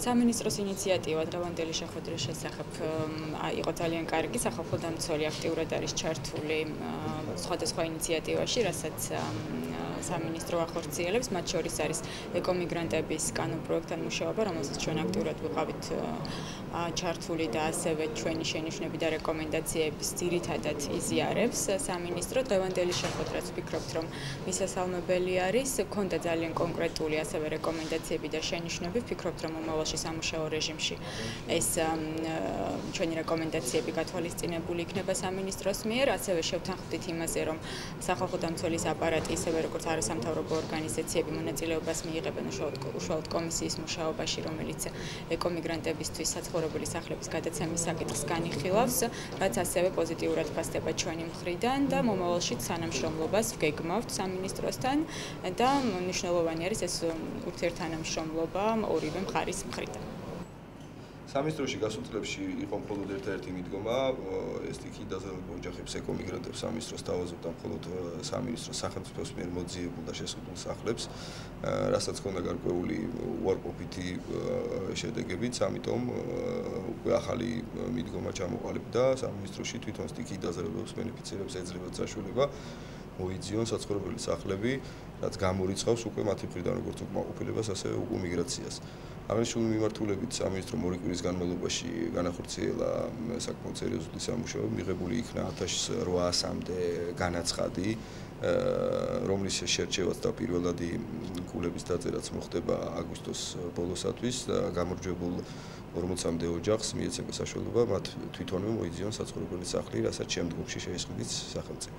სამინისტროს ინიციატივა დღევანდელი შეხვედრის შესახებ იყო ძალიან კარგი. სახალხო დამცველი აქტიურად არის ჩართული სხვადასხვა ინიციატივაში, რასაც სამინისტრო ახორციელებს. მათ შორის არის ეკომიგრანტების კანონპროექტთან მუშაობა, რომელსაც ჩვენ აქტიურად ვიყავით ჩართული და ასევე ჩვენი შენიშვნები და რეკომენდაციების ძირითადად იზიარებს სამინისტრო. დღევანდელი შეხვედრაც ვფიქრობთ, რომ მისასალმებელი არის. გქონდა ძალიან კონკრეტული ასევე რეკომენდაციები და შენიშვნები. ვფიქრობთ, რომ მომავალში სამუშაო რეჟიმში ეს ჩვენი რეკომენდაციები გათვალისწინებული იქნება სამინისტროს მიერ. ასევე შევთანხმდით იმაზე, რომ სახალხო დამცველის აპარატი, ისევე როგორც არასამთავრობო ორგანიზაციები მონაწილეობას მიიღებენ უშუალოდ კომისიის მუშაობაში, რომელიც ეკომიგრანტებისთვის საცხოვრებელი სახლების გადაცემის საკითხს განიხილავს, რაც ასევე პოზიტიურად ფასდება ჩვენი მხრიდან და მომავალშიც თანამშრომლობას ვგეგმავთ სამინისტროსთან და მნიშვნელოვანი არის ეს ურთიერთთანამშრომლობა ორივე მხარის მხრიდან. სამინისტროში გასულ წლებში იყო მხოლოდ ერთ-ერთი მიდგომა, ეს იქიდაზელებო ოჯახებს ეკომიგრანტებს სამინისტროს თავაზობდა მხოლოდ სამინისტროს სახელმწიფოს მიერ მოძიებულ და შესყიდულ სახლებს, რასაც ჰქონდა გარკვეული უარყოფითი შედეგებიც, ამიტომ უკვე ახალი მიდგომა ჩამოყალიბდა სამინისტროში თვითონ იქიდაზელებებს ბენეფიციარებს ეძლევა საშუალება მოიძიონ საცხოვრებელი სახლები, რაც გამორიცხავს უკვე მათი მხრიდან როგორც უკმაყოფილებას, ასევე უკმიგრაციას. აღნიშნული მიმართულებით სამინისტრო ორი კვირის განმავლობაში განახორციელა საკმაოდ სერიოზული სამუშაო, მიღებული იქნა 1800-მდე განაცხადი, რომლის შერჩევაც და პირველადი კულების დაწერაც მოხდება აგვისტოს ბოლოსათვის და გამარჯვებულ 40-მდე ოჯახს მიეცემა საშუალება მათ თვითონვე მოიძიონ საცხოვრებელი სახლი, რასაც შემდგომში შეისყიდით სახელმწიფო.